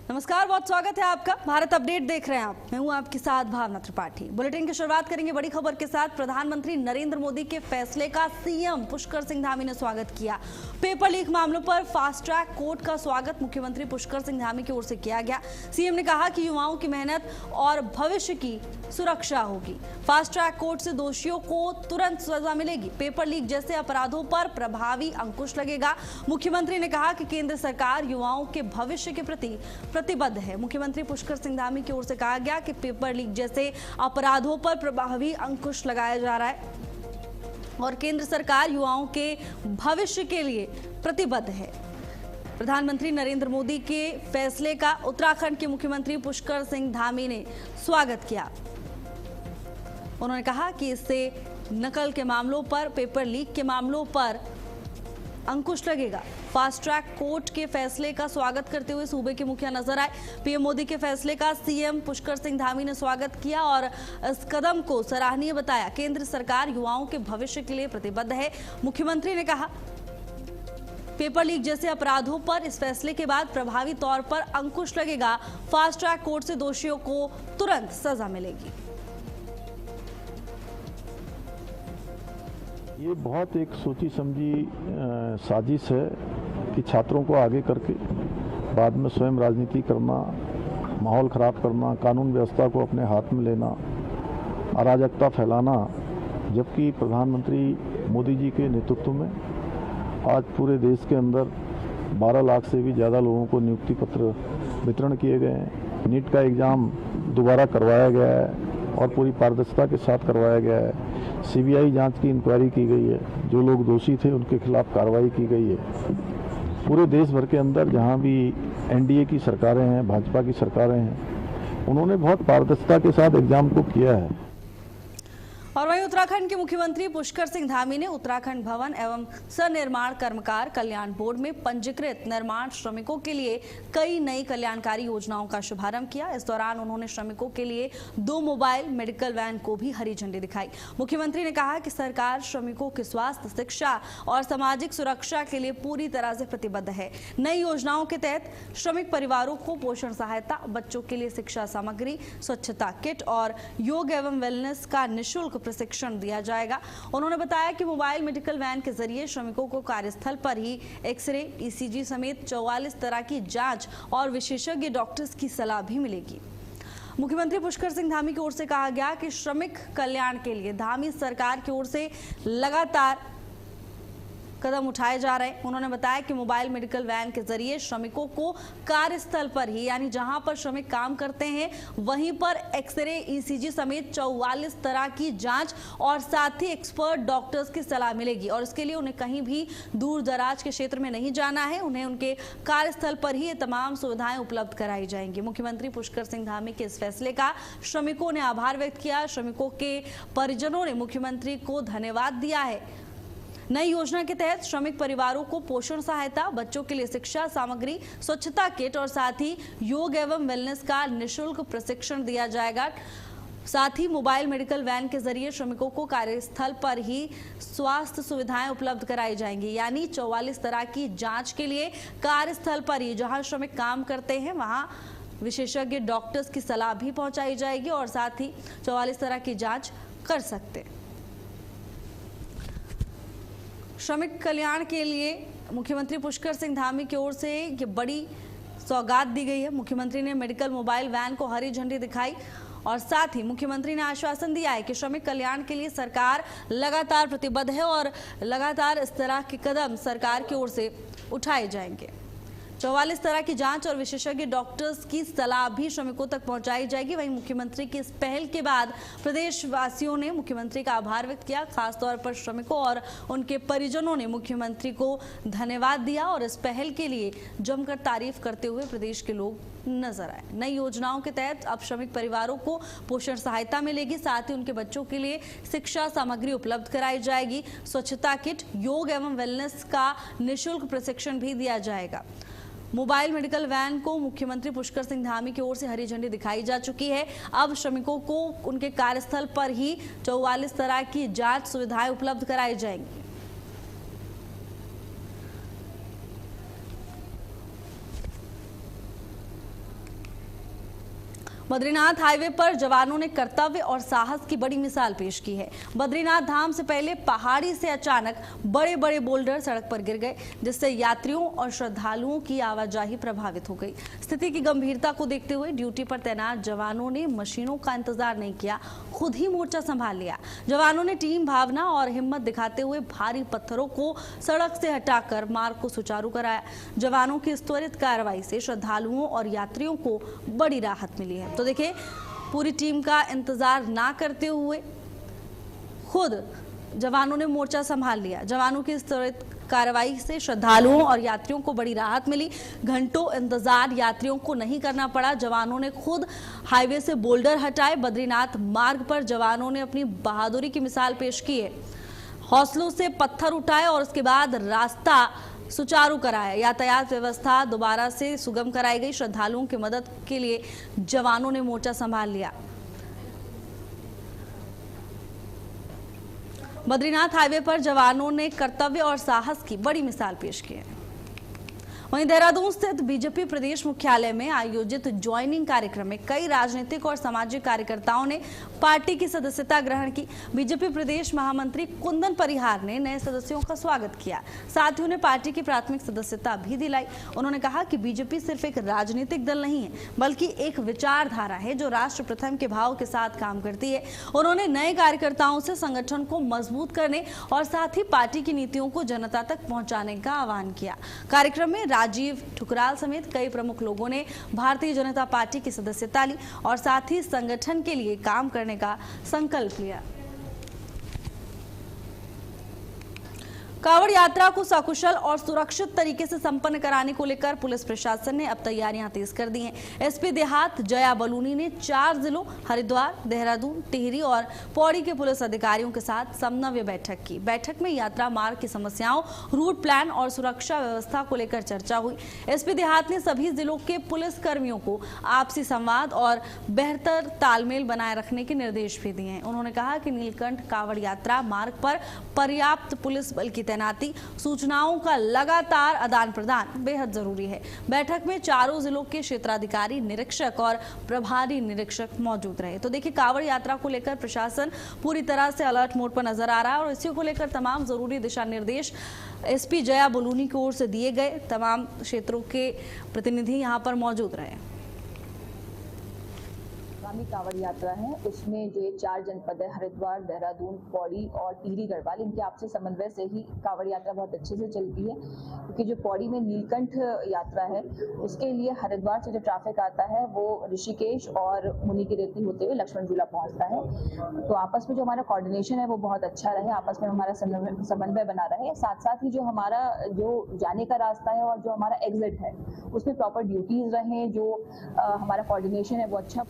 नमस्कार, बहुत स्वागत है आपका। भारत अपडेट देख रहे हैं आप। मैं हूं आपके साथ भावना त्रिपाठी। बुलेटिन की शुरुआत करेंगे बड़ी खबर के साथ। प्रधानमंत्री नरेंद्र मोदी के फैसले का सीएम पुष्कर सिंह धामी ने स्वागत किया। पेपर लीक मामलों पर फास्ट ट्रैक कोर्ट का स्वागत मुख्यमंत्री पुष्कर सिंह धामी की ओर से किया गया। सीएम ने कहा कि युवाओं की मेहनत और भविष्य की सुरक्षा होगी। फास्ट ट्रैक कोर्ट से दोषियों को तुरंत सजा मिलेगी। पेपर लीक जैसे अपराधों पर प्रभावी अंकुश लगेगा। मुख्यमंत्री ने कहा कि केंद्र सरकार युवाओं के भविष्य के प्रति प्रतिबद्ध है। मुख्यमंत्री पुष्कर सिंह धामी की ओर से कहा गया कि पेपर लीक जैसे अपराधों पर प्रभावी अंकुश लगाया जा रहा है और केंद्र सरकार युवाओं के भविष्य के लिए प्रतिबद्ध है। प्रधानमंत्री नरेंद्र मोदी के फैसले का उत्तराखंड के मुख्यमंत्री पुष्कर सिंह धामी ने स्वागत किया। उन्होंने कहा कि इससे नकल के मामलों पर, पेपर लीक के मामलों पर अंकुश लगेगा। फास्ट ट्रैक कोर्ट के फैसले का स्वागत करते हुए सूबे के मुखिया नजर आए। पीएम मोदी के फैसले का सीएम पुष्कर सिंह धामी ने स्वागत किया और इस कदम को सराहनीय बताया। केंद्र सरकार युवाओं के भविष्य के लिए प्रतिबद्ध है। मुख्यमंत्री ने कहा पेपर लीक जैसे अपराधों पर इस फैसले के बाद प्रभावी तौर पर अंकुश लगेगा। फास्ट ट्रैक कोर्ट से दोषियों को तुरंत सजा मिलेगी। ये बहुत एक सोची समझी साजिश है कि छात्रों को आगे करके बाद में स्वयं राजनीति करना, माहौल खराब करना, कानून व्यवस्था को अपने हाथ में लेना, अराजकता फैलाना। जबकि प्रधानमंत्री मोदी जी के नेतृत्व में आज पूरे देश के अंदर 12 लाख से भी ज़्यादा लोगों को नियुक्ति पत्र वितरण किए गए हैं। नीट का एग्ज़ाम दोबारा करवाया गया है और पूरी पारदर्शिता के साथ करवाया गया है। सीबीआई जांच की इंक्वायरी की गई है। जो लोग दोषी थे उनके खिलाफ कार्रवाई की गई है। पूरे देश भर के अंदर जहां भी एनडीए की सरकारें हैं, भाजपा की सरकारें हैं, उन्होंने बहुत पारदर्शिता के साथ एग्जाम को किया है। और वहीं उत्तराखंड के मुख्यमंत्री पुष्कर सिंह धामी ने उत्तराखंड भवन एवं सनिर्माण कर्मकार कल्याण बोर्ड में पंजीकृत निर्माण श्रमिकों के लिए कई नई कल्याणकारी योजनाओं का शुभारंभ किया। इस दौरान उन्होंने श्रमिकों के लिए 2 मोबाइल मेडिकल वैन को भी हरी झंडी दिखाई। मुख्यमंत्री ने कहा कि सरकार श्रमिकों के स्वास्थ्य, शिक्षा और सामाजिक सुरक्षा के लिए पूरी तरह से प्रतिबद्ध है। नई योजनाओं के तहत श्रमिक परिवारों को पोषण सहायता, बच्चों के लिए शिक्षा सामग्री, स्वच्छता किट और योग एवं वेलनेस का निःशुल्क प्रशिक्षण दिया जाएगा। उन्होंने बताया कि मोबाइल मेडिकल वैन के जरिए श्रमिकों को कार्यस्थल पर ही एक्सरे, ईसीजी समेत 44 तरह की जांच और विशेषज्ञ डॉक्टर्स की सलाह भी मिलेगी। मुख्यमंत्री पुष्कर सिंह धामी की ओर से कहा गया कि श्रमिक कल्याण के लिए धामी सरकार की ओर से लगातार कदम उठाए जा रहे हैं। उन्होंने बताया कि मोबाइल मेडिकल वैन के जरिए श्रमिकों को कार्यस्थल पर ही, यानी जहां पर श्रमिक काम करते हैं वहीं पर एक्सरे, ईसीजी समेत 44 तरह की जांच और साथ ही एक्सपर्ट डॉक्टर्स की सलाह मिलेगी। और इसके लिए उन्हें कहीं भी दूर दराज के क्षेत्र में नहीं जाना है। उन्हें उनके कार्यस्थल पर ही ये तमाम सुविधाएं उपलब्ध कराई जाएंगी। मुख्यमंत्री पुष्कर सिंह धामी के इस फैसले का श्रमिकों ने आभार व्यक्त किया। श्रमिकों के परिजनों ने मुख्यमंत्री को धन्यवाद दिया है। नई योजना के तहत श्रमिक परिवारों को पोषण सहायता, बच्चों के लिए शिक्षा सामग्री, स्वच्छता किट और साथ ही योग एवं वेलनेस का निःशुल्क प्रशिक्षण दिया जाएगा। साथ ही मोबाइल मेडिकल वैन के जरिए श्रमिकों को कार्यस्थल पर ही स्वास्थ्य सुविधाएं उपलब्ध कराई जाएंगी। यानी 44 तरह की जांच के लिए कार्यस्थल पर ही जहां श्रमिक काम करते हैं वहां विशेषज्ञ डॉक्टर्स की सलाह भी पहुंचाई जाएगी और साथ ही 44 तरह की जाँच कर सकते हैं। श्रमिक कल्याण के लिए मुख्यमंत्री पुष्कर सिंह धामी की ओर से ये बड़ी सौगात दी गई है। मुख्यमंत्री ने मेडिकल मोबाइल वैन को हरी झंडी दिखाई और साथ ही मुख्यमंत्री ने आश्वासन दिया है कि श्रमिक कल्याण के लिए सरकार लगातार प्रतिबद्ध है और लगातार इस तरह के कदम सरकार की ओर से उठाए जाएंगे। 44 तरह की जांच और विशेषज्ञ डॉक्टर्स की सलाह भी श्रमिकों तक पहुंचाई जाएगी। वहीं मुख्यमंत्री की इस पहल के बाद प्रदेशवासियों ने मुख्यमंत्री का आभार व्यक्त किया। खासतौर पर श्रमिकों और उनके परिजनों ने मुख्यमंत्री को धन्यवाद दिया और इस पहल के लिए जमकर तारीफ करते हुए प्रदेश के लोग नजर आए। नई योजनाओं के तहत अब श्रमिक परिवारों को पोषण सहायता मिलेगी। साथ ही उनके बच्चों के लिए शिक्षा सामग्री उपलब्ध कराई जाएगी। स्वच्छता किट, योग एवं वेलनेस का निःशुल्क प्रशिक्षण भी दिया जाएगा। मोबाइल मेडिकल वैन को मुख्यमंत्री पुष्कर सिंह धामी की ओर से हरी झंडी दिखाई जा चुकी है। अब श्रमिकों को उनके कार्यस्थल पर ही 44 तरह की जांच सुविधाएं उपलब्ध कराई जाएंगी। बद्रीनाथ हाईवे पर जवानों ने कर्तव्य और साहस की बड़ी मिसाल पेश की है। बद्रीनाथ धाम से पहले पहाड़ी से अचानक बड़े बड़े बोल्डर सड़क पर गिर गए, जिससे यात्रियों और श्रद्धालुओं की आवाजाही प्रभावित हो गई। स्थिति की गंभीरता को देखते हुए ड्यूटी पर तैनात जवानों ने मशीनों का इंतजार नहीं किया, खुद ही मोर्चा संभाल लिया। जवानों ने टीम भावना और हिम्मत दिखाते हुए भारी पत्थरों को सड़क से हटाकर मार्ग को सुचारू कराया। जवानों की इस त्वरित कार्रवाई से श्रद्धालुओं और यात्रियों को बड़ी राहत मिली है। तो देखिए, पूरी टीम का इंतजार ना करते हुए खुद जवानों ने मोर्चा संभाल लिया। जवानों की इस त्वरित कार्रवाई से श्रद्धालुओं और यात्रियों को बड़ी राहत मिली। घंटों इंतजार यात्रियों को नहीं करना पड़ा। जवानों ने खुद हाईवे से बोल्डर हटाए। बद्रीनाथ मार्ग पर जवानों ने अपनी बहादुरी की मिसाल पेश की है। हौसलों से पत्थर उठाए और उसके बाद रास्ता सुचारू कराया। यातायात व्यवस्था दोबारा से सुगम कराई गई। श्रद्धालुओं की मदद के लिए जवानों ने मोर्चा संभाल लिया। बद्रीनाथ हाईवे पर जवानों ने कर्तव्य और साहस की बड़ी मिसाल पेश की है। वहीं देहरादून स्थित बीजेपी प्रदेश मुख्यालय में आयोजित ज्वाइनिंग कार्यक्रम में कई राजनीतिक और सामाजिक कार्यकर्ताओं ने पार्टी की सदस्यता ग्रहण की। बीजेपी प्रदेश महामंत्री कुंदन परिहार ने नए सदस्यों का स्वागत किया, साथ ही उन्हें पार्टी की प्राथमिक सदस्यता भी दिलाई। उन्होंने कहा कि बीजेपी सिर्फ एक राजनीतिक दल नहीं है, बल्कि एक विचारधारा है जो राष्ट्र प्रथम के भाव के साथ काम करती है। उन्होंने नए कार्यकर्ताओं से संगठन को मजबूत करने और साथ ही पार्टी की नीतियों को जनता तक पहुंचाने का आह्वान किया। कार्यक्रम में राजीव ठुकराल समेत कई प्रमुख लोगों ने भारतीय जनता पार्टी की सदस्यता ली और साथ ही संगठन के लिए काम करने का संकल्प लिया। कांवड़ यात्रा को सकुशल और सुरक्षित तरीके से संपन्न कराने को लेकर पुलिस प्रशासन ने अब तैयारियां तेज कर दी हैं। एसपी देहात जया बलूनी ने 4 जिलों हरिद्वार, देहरादून, टिहरी और पौड़ी के पुलिस अधिकारियों के साथ समन्वय बैठक की। बैठक में यात्रा मार्ग की समस्याओं, रूट प्लान और सुरक्षा व्यवस्था को लेकर चर्चा हुई। एसपी देहात ने सभी जिलों के पुलिस कर्मियों को आपसी संवाद और बेहतर तालमेल बनाए रखने के निर्देश भी दिए हैं। उन्होंने कहा कि नीलकंठ कांवड़ यात्रा मार्ग पर पर्याप्त पुलिस बल की तैनाती, सूचनाओं का लगातार आदान प्रदान बेहद जरूरी है। बैठक में चारों जिलों के क्षेत्राधिकारी, निरीक्षक और प्रभारी निरीक्षक मौजूद रहे। तो देखिए, कांवड़ यात्रा को लेकर प्रशासन पूरी तरह से अलर्ट मोड पर नजर आ रहा है और इसी को लेकर तमाम जरूरी दिशा निर्देश एसपी जया बलूनी की ओर से दिए गए। तमाम क्षेत्रों के प्रतिनिधि यहां पर मौजूद रहे। आगामी कांवड़ यात्रा है, उसमें जो 4 जनपद है, हरिद्वार, देहरादून, पौड़ी और टिहरी गढ़वाल, इनके आपसी समन्वय से ही कांवड़ यात्रा बहुत अच्छे से चलती है। क्योंकि जो पौड़ी में नीलकंठ यात्रा है, उसके लिए हरिद्वार से जो ट्रैफिक आता है वो ऋषिकेश और मुनि की रेती होते हुए लक्ष्मण झूला पहुंचता है। तो आपस में जो हमारा कोऑर्डिनेशन है वो बहुत अच्छा रहे, आपस में हमारा समन्वय बना रहे। साथ साथ ही जो हमारा जो जाने का रास्ता है और जो हमारा एग्जिट है, उसमें प्रॉपर ड्यूटीज रहें, जो हमारा कोऑर्डिनेशन है वो अच्छा।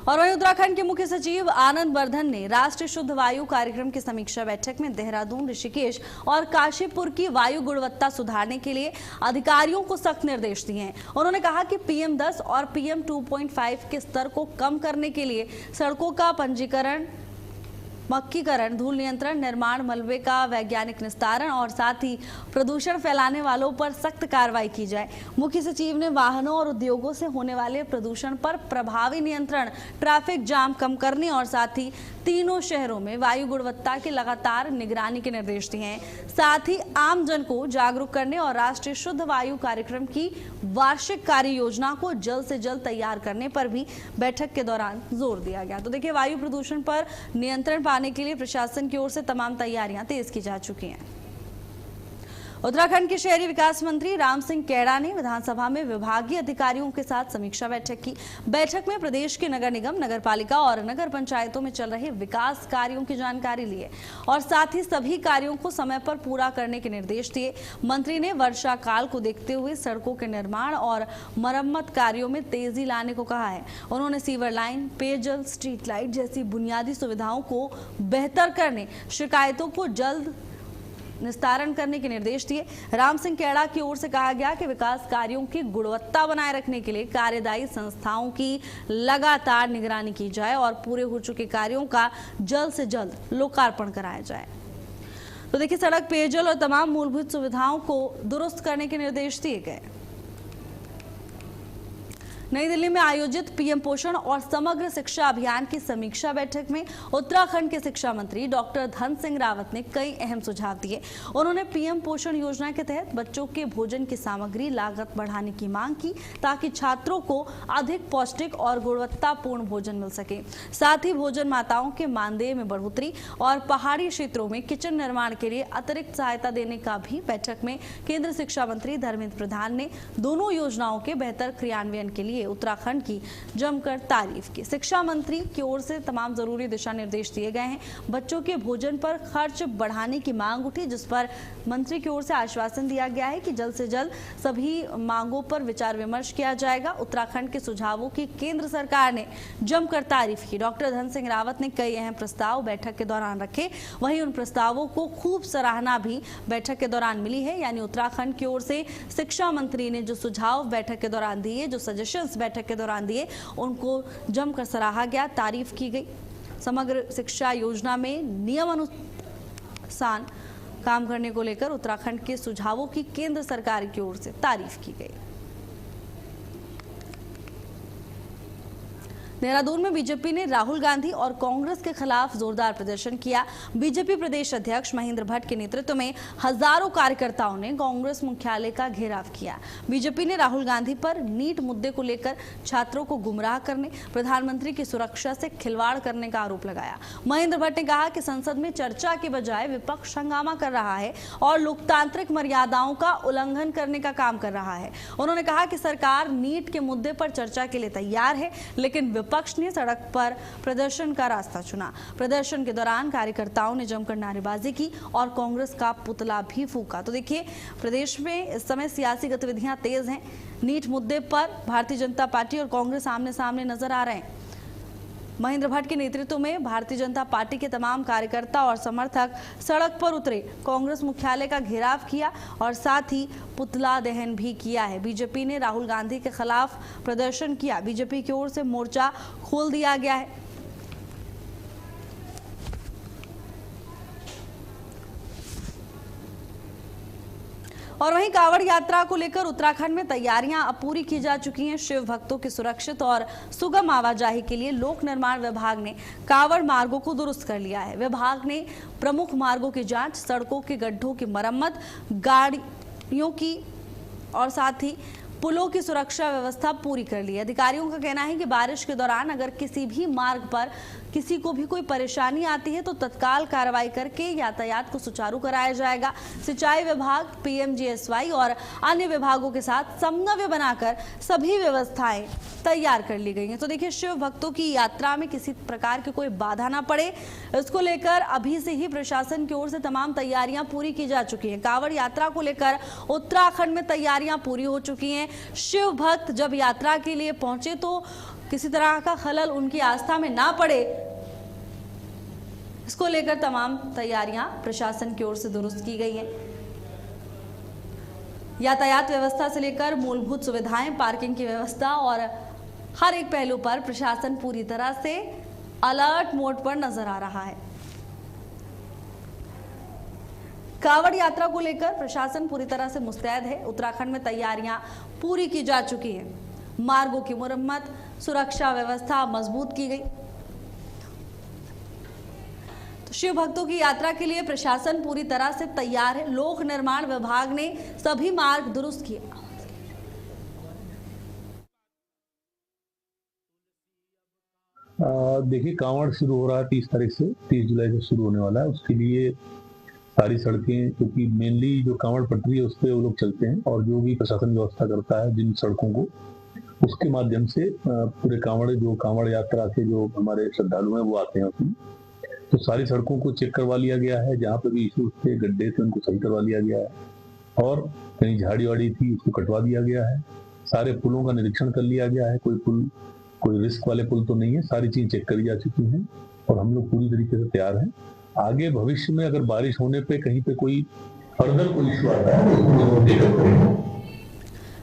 और वहीं उत्तराखंड के मुख्य सचिव आनंद वर्धन ने राष्ट्रीय शुद्ध वायु कार्यक्रम की समीक्षा बैठक में देहरादून, ऋषिकेश और काशीपुर की वायु गुणवत्ता सुधारने के लिए अधिकारियों को सख्त निर्देश दिए हैं। उन्होंने कहा कि PM10 और PM 2.5 के स्तर को कम करने के लिए सड़कों का पंजीकरण, मक्खीकरण, धूल नियंत्रण, निर्माण, मलबे का वैज्ञानिक निस्तारण और साथ ही प्रदूषण फैलाने वालों पर सख्त कार्रवाई की जाए। मुख्य सचिव ने वाहनों और उद्योगों से होने वाले प्रदूषण पर प्रभावी नियंत्रण, ट्रैफिक जाम कम करने और साथ ही तीनों शहरों में वायु गुणवत्ता की लगातार निगरानी के निर्देश दिए हैं। साथ ही आम जन को जागरूक करने और राष्ट्रीय शुद्ध वायु कार्यक्रम की वार्षिक कार्य योजना को जल्द से जल्द तैयार करने पर भी बैठक के दौरान जोर दिया गया। तो देखिए, वायु प्रदूषण पर नियंत्रण पाने के लिए प्रशासन की ओर से तमाम तैयारियां तेज की जा चुकी हैं। उत्तराखंड के शहरी विकास मंत्री राम सिंह कैड़ा ने विधानसभा में विभागीय अधिकारियों के साथ समीक्षा बैठक की। बैठक में प्रदेश के नगर निगम, नगर पालिका और नगर पंचायतों में चल रहे विकास कार्यों की जानकारी लिए और साथ ही सभी कार्यों को समय पर पूरा करने के निर्देश दिए। मंत्री ने वर्षा काल को देखते हुए सड़कों के निर्माण और मरम्मत कार्यों में तेजी लाने को कहा है। उन्होंने सीवर लाइन, पेयजल, स्ट्रीट लाइट जैसी बुनियादी सुविधाओं को बेहतर करने, शिकायतों को जल्द निस्तारण करने के निर्देश दिए। राम सिंह कैड़ा की ओर से कहा गया कि विकास कार्यों की गुणवत्ता बनाए रखने के लिए कार्यदायी संस्थाओं की लगातार निगरानी की जाए और पूरे हो चुके कार्यों का जल्द से जल्द लोकार्पण कराया जाए। तो देखिए, सड़क, पेयजल और तमाम मूलभूत सुविधाओं को दुरुस्त करने के निर्देश दिए गए। नई दिल्ली में आयोजित पीएम पोषण और समग्र शिक्षा अभियान की समीक्षा बैठक में उत्तराखंड के शिक्षा मंत्री डॉक्टर धन सिंह रावत ने कई अहम सुझाव दिए। उन्होंने पीएम पोषण योजना के तहत बच्चों के भोजन की सामग्री लागत बढ़ाने की मांग की ताकि छात्रों को अधिक पौष्टिक और गुणवत्तापूर्ण भोजन मिल सके। साथ ही भोजन माताओं के मानदेय में बढ़ोतरी और पहाड़ी क्षेत्रों में किचन निर्माण के लिए अतिरिक्त सहायता देने का भी बैठक में केंद्रीय शिक्षा मंत्री धर्मेंद्र प्रधान ने दोनों योजनाओं के बेहतर क्रियान्वयन के लिए उत्तराखंड की जमकर तारीफ की। शिक्षा मंत्री की ओर से तमाम जरूरी दिशा निर्देश दिए गए हैं। बच्चों के भोजन पर खर्च बढ़ाने की मांग उठी, जिस पर मंत्री की ओर से आश्वासन दिया गया है कि जल्द से जल्द सभी मांगों पर विचार विमर्श किया जाएगा। उत्तराखंड के सुझावों की केंद्र सरकार ने जमकर तारीफ की। डॉक्टर धन सिंह रावत ने कई अहम प्रस्ताव बैठक के दौरान रखे, वहीं उन प्रस्तावों को खूब सराहना भी बैठक के दौरान मिली है। यानी उत्तराखंड की ओर से शिक्षा मंत्री ने जो सुझाव बैठक के दौरान दिए, जो सजेशंस बैठक के दौरान दिए, उनको जमकर सराहा गया, तारीफ की गई। समग्र शिक्षा योजना में नियमानुसार काम करने को लेकर उत्तराखंड के सुझावों की केंद्र सरकार की ओर से तारीफ की गई। देहरादून में बीजेपी ने राहुल गांधी और कांग्रेस के खिलाफ जोरदार प्रदर्शन किया। बीजेपी प्रदेश अध्यक्ष महेंद्र भट्ट के नेतृत्व में हजारों कार्यकर्ताओं ने कांग्रेस मुख्यालय का घेराव किया। बीजेपी ने राहुल गांधी पर नीट मुद्दे को लेकर छात्रों को गुमराह करने, प्रधानमंत्री की सुरक्षा से खिलवाड़ करने का आरोप लगाया। महेंद्र भट्ट ने कहा कि संसद में चर्चा के बजाय विपक्ष हंगामा कर रहा है और लोकतांत्रिक मर्यादाओं का उल्लंघन करने का काम कर रहा है। उन्होंने कहा कि सरकार नीट के मुद्दे पर चर्चा के लिए तैयार है, लेकिन विपक्ष ने सड़क पर प्रदर्शन का रास्ता चुना। प्रदर्शन के दौरान कार्यकर्ताओं ने जमकर नारेबाजी की और कांग्रेस का पुतला भी फूंका। तो देखिए, प्रदेश में इस समय सियासी गतिविधियां तेज हैं। नीट मुद्दे पर भारतीय जनता पार्टी और कांग्रेस आमने सामने नजर आ रहे हैं। महेंद्र भट्ट के नेतृत्व में भारतीय जनता पार्टी के तमाम कार्यकर्ता और समर्थक सड़क पर उतरे, कांग्रेस मुख्यालय का घेराव किया और साथ ही पुतला दहन भी किया है। बीजेपी ने राहुल गांधी के खिलाफ प्रदर्शन किया। बीजेपी की ओर से मोर्चा खोल दिया गया है। और वहीं कांवड़ यात्रा को लेकर उत्तराखंड में तैयारियां अब पूरी की जा चुकी हैं। शिव भक्तों की सुरक्षित और सुगम आवाजाही के लिए लोक निर्माण विभाग ने कांवड़ मार्गों को दुरुस्त कर लिया है। विभाग ने प्रमुख मार्गों की जांच, सड़कों के गड्ढों की मरम्मत, गाड़ियों की और साथ ही पुलों की सुरक्षा व्यवस्था पूरी कर ली है। अधिकारियों का कहना है कि बारिश के दौरान अगर किसी भी मार्ग पर किसी को भी कोई परेशानी आती है तो तत्काल कार्रवाई करके यातायात को सुचारू कराया जाएगा। सिंचाई विभाग, पीएमजीएसवाई और अन्य विभागों के साथ समन्वय बनाकर सभी व्यवस्थाएं तैयार कर ली गई हैं। तो देखिए, शिव भक्तों की यात्रा में किसी प्रकार की कोई बाधा ना पड़े, इसको लेकर अभी से ही प्रशासन की ओर से तमाम तैयारियां पूरी की जा चुकी हैं। कांवड़ यात्रा को लेकर उत्तराखंड में तैयारियां पूरी हो चुकी हैं। शिव भक्त जब यात्रा के लिए पहुंचे तो किसी तरह का खलल उनकी आस्था में ना पड़े, इसको लेकर तमाम तैयारियां प्रशासन की ओर से दुरुस्त की गई हैं। यातायात व्यवस्था से लेकर मूलभूत सुविधाएं, पार्किंग की व्यवस्था और हर एक पहलू पर प्रशासन पूरी तरह से अलर्ट मोड पर नजर आ रहा है। कांवड़ यात्रा को लेकर प्रशासन पूरी तरह से मुस्तैद है। उत्तराखंड में तैयारियां पूरी की जा चुकी हैं। मार्गों की मुरम्मत, सुरक्षा व्यवस्था मजबूत की गई। तो शिव भक्तों की यात्रा के लिए प्रशासन पूरी तरह से तैयार है। लोक निर्माण विभाग ने सभी मार्ग दुरुस्त किए। देखिए, कांवड़ शुरू हो रहा है 30 तारीख से, 30 जुलाई से शुरू होने वाला है। उसके लिए सारी सड़कें, क्योंकि मेनली जो कांवड़ पटरी है उस पर वो लोग चलते हैं और जो भी प्रशासन व्यवस्था करता है जिन सड़कों को, उसके माध्यम से पूरे कांवड़ यात्रा के जो हमारे श्रद्धालु हैं वो आते हैं उसमें। तो सारी सड़कों को चेक करवा लिया गया है। जहाँ पे भी इश्यूज थे, गड्ढे थे, उनको सही करवा लिया गया है और कहीं झाड़ी वाड़ी थी उसको कटवा दिया गया है। सारे पुलों का निरीक्षण कर लिया गया है। कोई रिस्क वाले पुल तो नहीं है। सारी चीज चेक करी जा चुकी है और हम लोग पूरी तरीके से तैयार हैं। आगे भविष्य में अगर बारिश होने पे कहीं पे कोई फर्दर कोई इशू आता है तो उसको देखते हैं।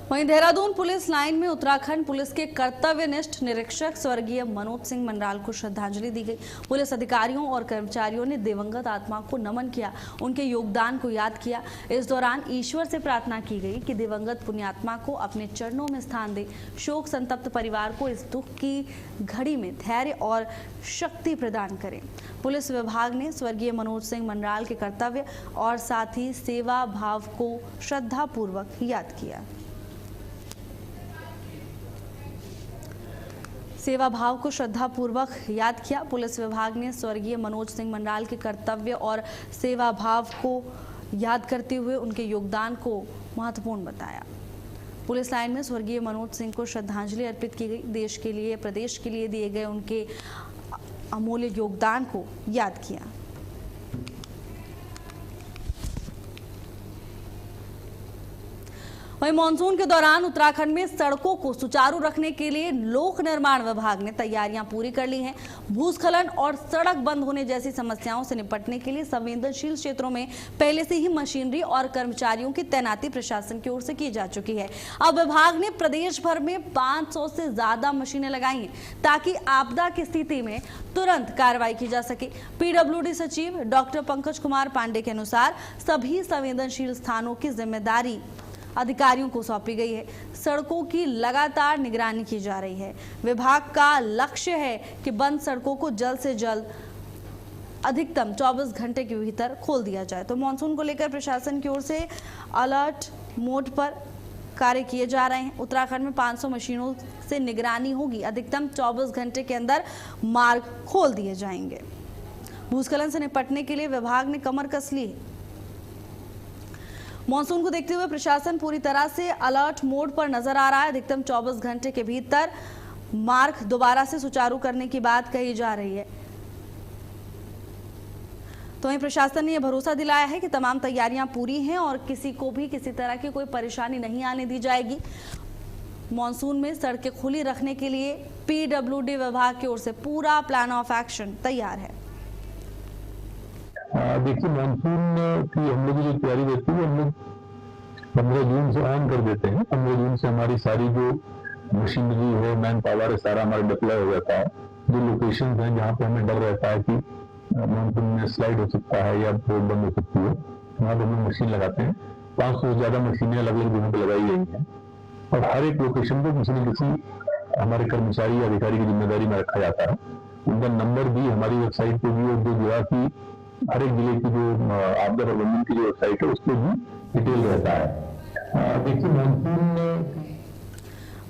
वहीं देहरादून पुलिस लाइन में उत्तराखंड पुलिस के कर्तव्यनिष्ठ निरीक्षक स्वर्गीय मनोज सिंह मंडराल को श्रद्धांजलि दी गई। पुलिस अधिकारियों और कर्मचारियों ने दिवंगत आत्मा को नमन किया, उनके योगदान को याद किया। इस दौरान ईश्वर से प्रार्थना की गई कि दिवंगत पुण्यात्मा को अपने चरणों में स्थान दे। शोक संतप्त परिवार को इस दुख की घड़ी में धैर्य और शक्ति प्रदान करें। पुलिस विभाग ने स्वर्गीय मनोज सिंह मंडराल के कर्तव्य और साथ ही सेवा भाव को श्रद्धापूर्वक याद किया। सेवा भाव को श्रद्धापूर्वक याद किया। पुलिस विभाग ने स्वर्गीय मनोज सिंह मंडराल के कर्तव्य और सेवा भाव को याद करते हुए उनके योगदान को महत्वपूर्ण बताया। पुलिस लाइन में स्वर्गीय मनोज सिंह को श्रद्धांजलि अर्पित की गई। देश के लिए, प्रदेश के लिए दिए गए उनके अमूल्य योगदान को याद किया। वहीं मानसून के दौरान उत्तराखंड में सड़कों को सुचारू रखने के लिए लोक निर्माण विभाग ने तैयारियां पूरी कर ली हैं। भूस्खलन और सड़क बंद होने जैसी समस्याओं से निपटने के लिए संवेदनशील क्षेत्रों में पहले से ही मशीनरी और कर्मचारियों की तैनाती प्रशासन की ओर से की जा चुकी है। अब विभाग ने प्रदेश भर में 500 से ज्यादा मशीनें लगाई हैं ताकि आपदा की स्थिति में तुरंत कार्रवाई की जा सके। पीडब्ल्यूडी सचिव डॉक्टर पंकज कुमार पांडे के अनुसार सभी संवेदनशील स्थानों की जिम्मेदारी अधिकारियों को सौंपी गई है। सड़कों की लगातार निगरानी की जा रही है। विभाग का लक्ष्य है कि बंद सड़कों को जल्द से जल्द अधिकतम 24 घंटे के भीतर खोल दिया जाए। तो मानसून को लेकर प्रशासन की ओर से अलर्ट मोड पर कार्य किए जा रहे हैं। उत्तराखंड में 500 मशीनों से निगरानी होगी। अधिकतम 24 घंटे के अंदर मार्ग खोल दिए जाएंगे। भूस्खलन से निपटने के लिए विभाग ने कमर कस ली है। मानसून को देखते हुए प्रशासन पूरी तरह से अलर्ट मोड पर नजर आ रहा है। अधिकतम 24 घंटे के भीतर मार्ग दोबारा से सुचारू करने की बात कही जा रही है। तो वहीं प्रशासन ने यह भरोसा दिलाया है कि तमाम तैयारियां पूरी हैं और किसी को भी किसी तरह की कोई परेशानी नहीं आने दी जाएगी। मानसून में सड़कें खुली रखने के लिए पीडब्ल्यूडी विभाग की ओर से पूरा प्लान ऑफ एक्शन तैयार है। देखिए, मानसून की हम लोग जो तैयारी रहती है हम लोग 15 जून से ऑन कर देते हैं। 15 जून से हमारी सारी जो मशीनरी है, मैन पावर है, सारा हमारा डिप्लॉय हो जाता है। जो लोकेशन हैं जहाँ पे हमें डर रहता है कि मानसून में स्लाइड हो सकता है या रोड बंद हो सकती है, वहाँ पे हम लोग मशीन लगाते हैं। 500 से ज्यादा मशीनें अलग अलग जगहों पर लगाई गई हैं और हर एक लोकेशन पे किसी न किसी हमारे कर्मचारी या अधिकारी की जिम्मेदारी में रखा जाता है। उनका नंबर भी हमारी वेबसाइट पे भी और जो जिला की हर एक जिले की जो आपदा प्रबंधन की जो वेबसाइट है उस पर भी डिटेल रहता है। देखिए, मानसून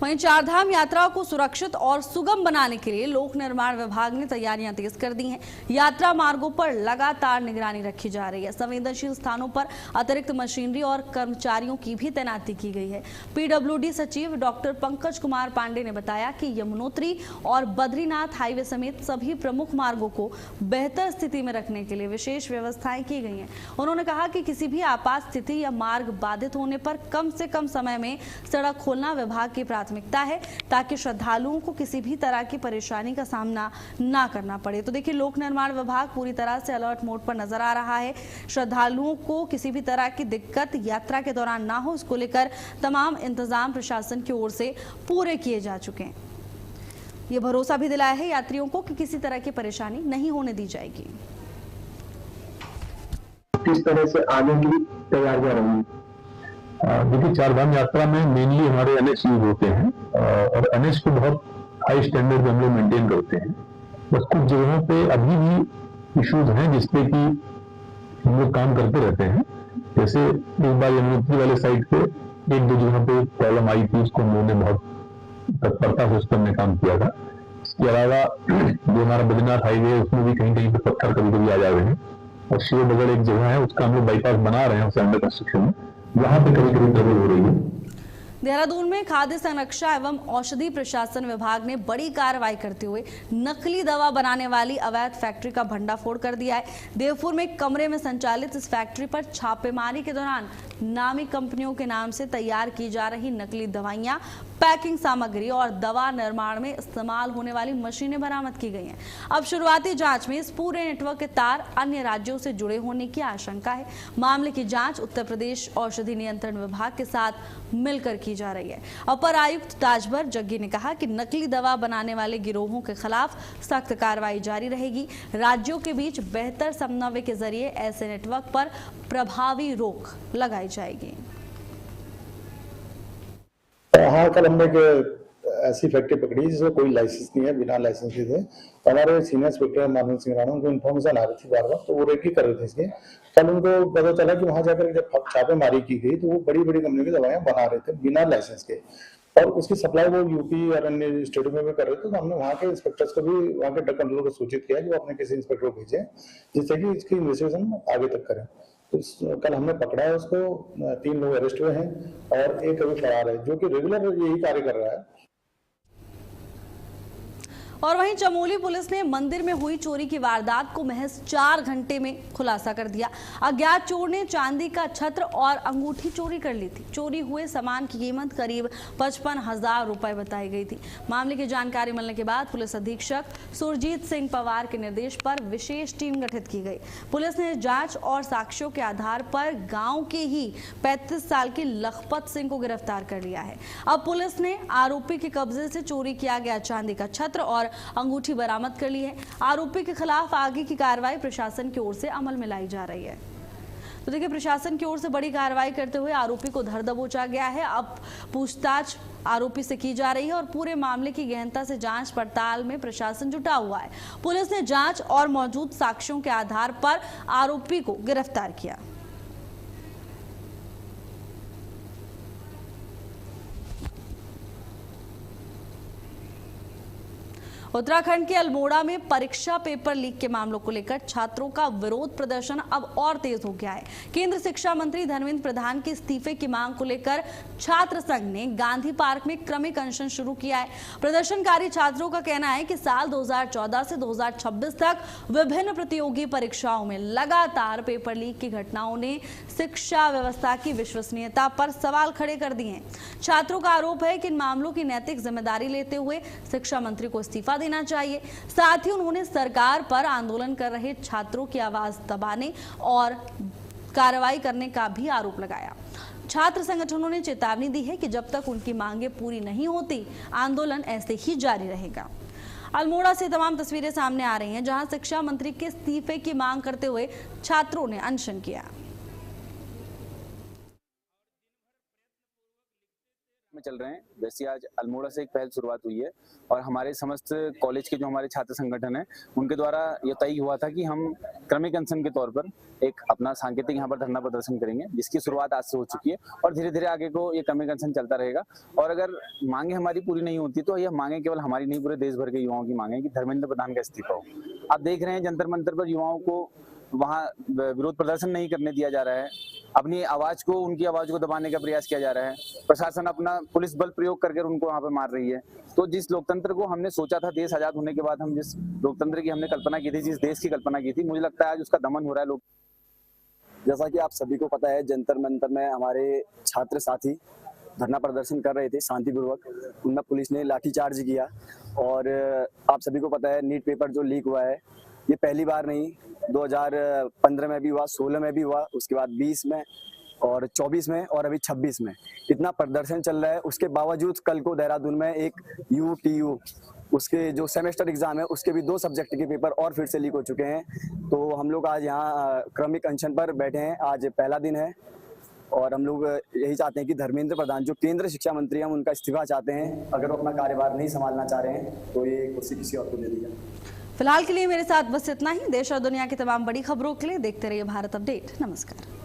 वहीं चारधाम यात्रा को सुरक्षित और सुगम बनाने के लिए लोक निर्माण विभाग ने तैयारियां तेज कर दी हैं। यात्रा मार्गों पर लगातार निगरानी रखी जा रही है। संवेदनशील स्थानों पर अतिरिक्त मशीनरी और कर्मचारियों की भी तैनाती की गई है। पीडब्ल्यूडी सचिव डॉक्टर पंकज कुमार पांडे ने बताया कि यमुनोत्री और बद्रीनाथ हाईवे समेत सभी प्रमुख मार्गों को बेहतर स्थिति में रखने के लिए विशेष व्यवस्थाएं की गई हैं। उन्होंने कहा कि किसी भी आपात स्थिति या मार्ग बाधित होने पर कम से कम समय में सड़क खोलना विभाग की प्राथमिकता है ताकि श्रद्धालुओं को किसी भी तरह की परेशानी का सामना ना करना पड़े। तो देखिए, लोक निर्माण विभाग पूरी तरह से अलर्ट मोड पर नजर आ रहा है। श्रद्धालुओं को किसी भी तरह की दिक्कत यात्रा के दौरान ना हो, इसको लेकर तमाम इंतजाम प्रशासन की ओर से पूरे किए जा चुके हैं। ये भरोसा भी दिलाया है यात्रियों को कि किसी तरह की परेशानी नहीं होने दी जाएगी। किस तरह से आगे की तैयारियां रहेंगी? देखिए, चारधाम यात्रा में मेनली हमारे एनएच यूज होते हैं और एनएच को बहुत हाई स्टैंडर्ड हम लोग मेंटेन करते हैं। बस कुछ जगहों पे अभी भी इश्यूज हैं जिसपे कि हम लोग काम करते रहते हैं। जैसे एक बार यमुनोत्री वाले साइड पे 1-2 जगहों पे प्रॉब्लम आई थी, उसको हम लोगों ने बहुत तत्परता से उस पर हमने काम किया था। इसके अलावा जो हमारा बद्रीनाथ हाईवे है उसमें भी कहीं कहीं पे पत्थर कभी कभी आ जा रहे हैं और शिव बगड़ एक जगह है उसका हम लोग बाईपास बना रहे हैं, उसे अंडर कंस्ट्रक्शन में, वहां पे कभी कभी ट्रबल हो रही है। देहरादून में खाद्य संरक्षा एवं औषधि प्रशासन विभाग ने बड़ी कार्रवाई करते हुए नकली दवा बनाने वाली अवैध फैक्ट्री का भंडाफोड़ कर दिया है। देवपुर में एक कमरे में संचालित इस फैक्ट्री पर छापेमारी के दौरान नामी कंपनियों के नाम से तैयार की जा रही नकली दवाइयां, पैकिंग सामग्री और दवा निर्माण में इस्तेमाल होने वाली मशीनें बरामद की गई हैं। अब शुरुआती जांच में इस पूरे नेटवर्क के तार अन्य राज्यों से जुड़े होने की आशंका है। मामले की जांच उत्तर प्रदेश औषधि नियंत्रण विभाग के साथ मिलकर की की जा रही है। अपर आयुक्त ताजभर जग्गी ने कहा कि नकली दवा बनाने वाले गिरोहों के खिलाफ सख्त कार्रवाई जारी रहेगी। राज्यों के बीच बेहतर समन्वय के जरिए ऐसे नेटवर्क पर प्रभावी रोक लगाई जाएगी। हाँ, कल हमने एक ऐसी फैक्ट्री पकड़ी जिसमें कोई लाइसेंस नहीं है, बिना लाइसेंस के थे। हमारे सीनियर इंस्पेक्टर मानव सिंह राणा, उनको इन्फॉर्मेशन आ रही थी बार बार, तो वो रेकी कर रहे थे इसके। कल उनको पता चला कि वहां जाकर जब छापेमारी की गई तो वो बड़ी बड़ी कंपनी की दवाएं बना रहे थे बिना लाइसेंस के, और उसकी सप्लाई वो यूपी और अन्य स्टेटों में भी कर रहे थे। तो हमने वहाँ के इंस्पेक्टर्स को भी, वहाँ के ड्रग कंट्रोल को सूचित किया कि वो अपने किसी इंस्पेक्टर को भेजें जिससे कि इसकी इन्वेस्टिगेशन आगे तक करें। तो कल हमने पकड़ा है उसको, 3 लोग अरेस्ट हुए हैं और एक अभी फरार है जो कि रेगुलर यही कार्य कर रहा है। और वहीं चमोली पुलिस ने मंदिर में हुई चोरी की वारदात को महज 4 घंटे में खुलासा कर दिया। अज्ञात चोर ने चांदी का छत्र और अंगूठी चोरी कर ली थी। चोरी हुए सामान की कीमत करीब 55,000 रुपए बताई गई थी। मामले की जानकारी मिलने के बाद पुलिस अधीक्षक सुरजीत सिंह पवार के निर्देश पर विशेष टीम गठित की गई। पुलिस ने जांच और साक्ष्यों के आधार पर गांव के ही 35 साल के लखपत सिंह को गिरफ्तार कर लिया है। अब पुलिस ने आरोपी के कब्जे से चोरी किया गया चांदी का छत्र और अंगूठी बरामद कर ली है। आरोपी के खिलाफ आगे की कार्रवाई प्रशासन की ओर से अमल में लाई जा रही है। तो देखिए, प्रशासन की ओर से बड़ी कार्रवाई करते हुए आरोपी को धर दबोचा गया है। अब पूछताछ आरोपी से की जा रही है और पूरे मामले की गहनता से जांच पड़ताल में प्रशासन जुटा हुआ है। पुलिस ने जांच और मौजूद साक्ष्यों के आधार पर आरोपी को गिरफ्तार किया। उत्तराखंड के अल्मोड़ा में परीक्षा पेपर लीक के मामलों को लेकर छात्रों का विरोध प्रदर्शन अब और तेज हो गया है। केंद्र शिक्षा मंत्री धर्मेंद्र प्रधान के इस्तीफे की मांग को लेकर छात्र संघ ने गांधी पार्क में क्रमिक अनशन शुरू किया है। प्रदर्शनकारी छात्रों का कहना है कि साल 2014 से 2026 तक विभिन्न प्रतियोगी परीक्षाओं में लगातार पेपर लीक की घटनाओं ने शिक्षा व्यवस्था की विश्वसनीयता पर सवाल खड़े कर दिए हैं। छात्रों का आरोप है कि इन मामलों की नैतिक जिम्मेदारी लेते हुए शिक्षा मंत्री को इस्तीफा देना चाहिए। साथ ही उन्होंने सरकार पर आंदोलन कर रहे छात्रों की आवाज दबाने और कार्रवाई करने का भी आरोप लगाया। छात्र संगठनों ने चेतावनी दी है कि जब तक उनकी मांगें पूरी नहीं होती, आंदोलन ऐसे ही जारी रहेगा। अल्मोड़ा से तमाम तस्वीरें सामने आ रही हैं, जहां शिक्षा मंत्री के इस्तीफे की मांग करते हुए छात्रों ने अनशन किया। में चल रहे हैं, वैसे आज अल्मोड़ा से एक पहल शुरुआत हुई है और हमारे समस्त कॉलेज के जो हमारे छात्र संगठन है उनके द्वारा ये तय हुआ था कि हम क्रमिक अनशन के तौर पर एक अपना सांकेतिक यहाँ पर धरना प्रदर्शन करेंगे, जिसकी शुरुआत आज से हो चुकी है और धीरे धीरे आगे को ये क्रमिक अनशन चलता रहेगा। और अगर मांगे हमारी पूरी नहीं होती तो यह मांगे केवल हमारी नहीं, पूरे देश भर के युवाओं की मांगे कि धर्मेंद्र प्रधान का इस्तीफा हो। आप देख रहे हैं जंतर मंतर पर युवाओं को वहाँ विरोध प्रदर्शन नहीं करने दिया जा रहा है, अपनी आवाज को, उनकी आवाज को दबाने का प्रयास किया जा रहा है। प्रशासन अपना पुलिस बल प्रयोग करके उनको वहाँ पे मार रही है। तो जिस लोकतंत्र को हमने सोचा था, देश आजाद होने के बाद हम जिस लोकतंत्र की हमने कल्पना की थी, जिस देश की कल्पना की थी, मुझे लगता है आज उसका दमन हो रहा है। लोग, जैसा कि आप सभी को पता है, जंतर मंतर में हमारे छात्र साथी धरना प्रदर्शन कर रहे थे शांतिपूर्वक, उनमें पुलिस ने लाठीचार्ज किया। और आप सभी को पता है नीट पेपर जो लीक हुआ है, ये पहली बार नहीं, 2015 में भी हुआ, 16 में भी हुआ, उसके बाद 20 में और 24 में और अभी 26 में इतना प्रदर्शन चल रहा है। उसके बावजूद कल को देहरादून में एक UTU उसके जो सेमेस्टर एग्जाम है उसके भी 2 सब्जेक्ट के पेपर और फिर से लीक हो चुके हैं। तो हम लोग आज यहाँ क्रमिक अनशन पर बैठे हैं, आज पहला दिन है और हम लोग यही चाहते हैं कि धर्मेंद्र प्रधान जो केंद्र शिक्षा मंत्री हैं, उनका इस्तीफा चाहते हैं। अगर वो अपना कार्यभार नहीं संभालना चाह रहे हैं तो ये कुर्सी किसी और को दे दी जाए। फिलहाल के लिए मेरे साथ बस इतना ही। देश और दुनिया की तमाम बड़ी खबरों के लिए देखते रहिए भारत अपडेट। नमस्कार।